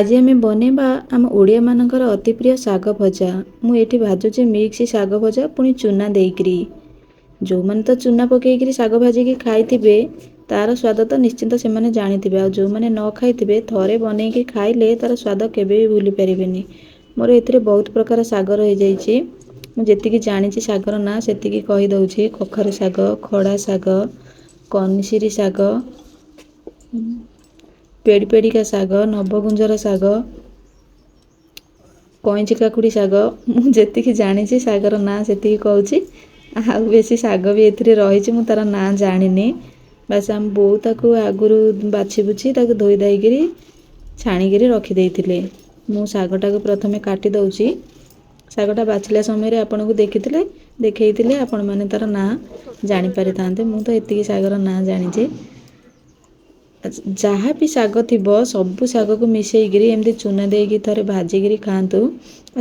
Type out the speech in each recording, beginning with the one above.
आज आम बनैबा आम ओडिया मानकर अति प्रिय साग भजा। मु एठी भाजुची मिक्स साग भजा पुणी चूना देकरी। जो मैंने तो चूना पकईकरी साग भाजिकी खाइथिबे तार स्वाद तो निश्चिंत से माने जानिथिबे। आ जो मैंने न खाइथिबे थरे बनैकी खाइले तार स्वाद केबे भी भूली परिबेनी। मोर एथिरे बहुत प्रकार साग रहि जाइछि। मु जेतिकी जानिछि सागर ना सेतिकी कहि दउछि। कखर साग, खड़ा साग, कनसिरी साग, पेड़ीपेड़िका साग, नवगुंजर साग, कईची काकुड़ी साग। मु जेतिकी जानिछि सागर ना सेतिकी कहूछि। आ बेसी साग भी एथिरे रहिछि मु तार ना जानिनी। बस आम बोउ ताकू आगुरु बाछि बुछि ताकू धोई दाइकिरी छाणिकिरी रखि देइथिले। मु सागटाकू प्रथमे काटि दउछि। सागटा बाछिला समय रे आपनकू देखिथिले देखैथिले आपण माने तार ना जानि परिथान्ते। मु तो एतिकी सागर ना जानिछि। जहाँ भी साग थिबो सबु साग को मिसेइकिरी एमती चूना देइकी थरे भाजिकिरी खाआंतु।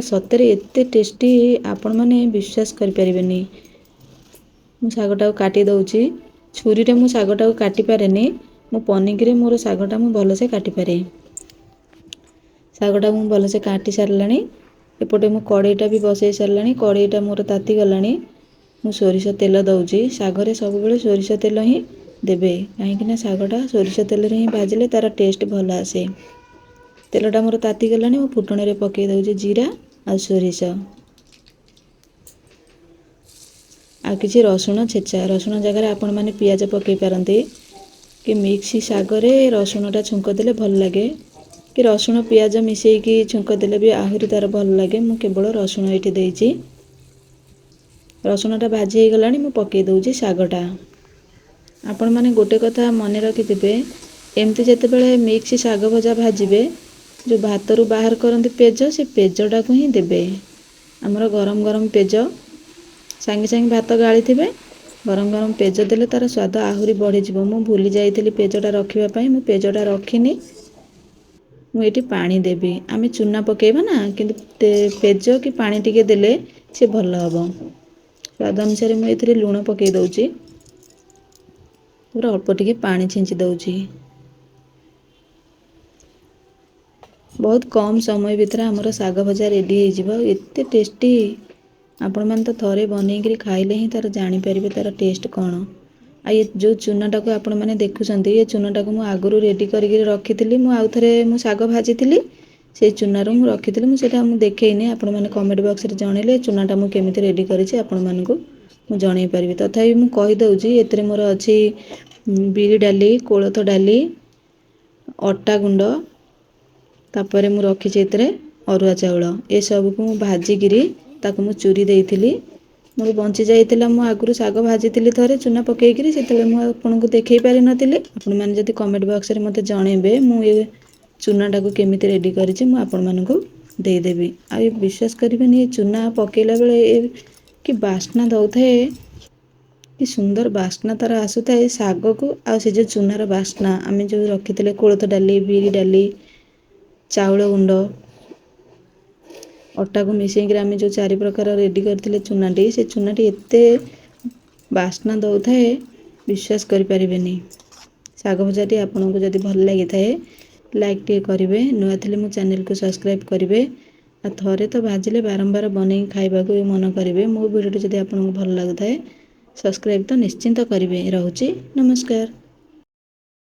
सତରେ एते टेस्टी आपण माने विश्वास करि परिबेनी। मु सागटाकू काटि दउछि। छुरी रे मु सागटाकू काटि पारेनी। मु पनिकिरे मोर सागटा मु भलसे काटि पारे। सागटा मु भलसे काटि सारलानी। एपटे मु कड़ेईटा भी बसई सारलानी। कड़ेईटा मोर ताती गलानी। मु सोरिष तेल दउछि। सागरे सब बेले सोरिष तेल ही देबे काहेकि ना सागटा सोरिष तेल रे ही भाजिले तार टेस्ट भल आसे। तेलटा मोर ताती गलानी। मु फुटण रे पकई दउछि जीरा आ सोरिष आ किछि रसुण छेचा। रसुण जगह आपण माने पियाज पकई पारंती कि मिक्सी सागरे रसुणटा छुंक देले भल लागे कि रसुण पियाज मिसेइकी छुंक देले भी आहुरी तार भल लागे। मु केवल रसुण एठी देइछि। रसुणटा भाजी हे गलानी। मु पकई दउछि सागटा। आपण माने गोटे कथा मने रखिथिबे एमती जेतेबेले मिक्स साग भजा भाजिबे जो भातरू बाहर करंती पेज से पेजटा को ही देबे। हमर गरम गरम पेज सांगे सांगे भात गाली थिबे गरम गरम पेज देले तार स्वाद आहुरी बढ़ी जिवो। मु भूली जाइथिली पेजटा रखिबा पई। मु पेजटा रखिनी। मु एठी पानी देबी। आमे चूना पकेइबा ना किंतु पेज कि पानी टिके देले से भल हबो। स्वाद अनुसार मु एथिरे लूण पकेइ दउछि। पूरा अल्प टिके पानी छिंची दउछि। बहुत कम समय भितर हमर साग भजा रेडी हे जिवो। एते टेस्टी आपण मान तो थरे बनैकिरी खाइले ही तार जानि परिबे तार टेस्ट कोन। आ ये जो चूनाटा को आपण माने देखुछंती ये चूनाटा को मु आगुरु रेडी करिक रखिथिली। मु आउथरे मु साग भाजिथिली से चूनारो मु रखिथिली। मु सेटा मु देखैनी। आपण माने कमेंट बॉक्स रे जणैले चूनाटा मु केमिति रेडी करिछि आपण मानकू मु जणै परिबि। तथापि मु कहि दउछि एतरे मोर अछि बिरी डाली, कोलथ डाली, अट्टा गुंड, तापरे मु रखिछि एतरे अरुआ चाउल। ए सब को मु भाजिकिरी ताकू मु चूरी देइथिली। मोर बंची जाइतिला। मु आगुरु साग भाजिथिली थरे चूना पकेइकिरी सेतले मु आपनकू देखै पारि नथिली। आपण माने जदि कमेंट बॉक्स रे मते जणैबे मु ए चूनाटा को केमिति रेडी करिछि मु आपण मानकू देइ देबी। आ ए विश्वास करिबेनी ए चूना पकेइला बेले कि बास्ना दउथाए कि सुंदर बास्ना तार आसुथाए साग को। आ से जो चूनार बास्ना आमे जो रखिथिले कोलथ डाली, बिरी डाली, चाउल गुंड, अट्टा को मिसेइकिरी आमे जो चारि प्रकार रेडी करथिले चूनाटी से चूनाटी एते बास्ना दउथाए विश्वास करि परिबेनी। साग भजाटी आपनको जदि भल लागि थाए लाइक टे करिवे। नुआ थिले मो चैनल को सब्सक्राइब करिवे। आ थरे तो भाजिले बारंबार बनै खाइबा को मन करिवे। मो वीडियो जदि आपनको भल लागुथाए सब्सक्राइब तो निश्चिंत करिवे। रहउची नमस्कार।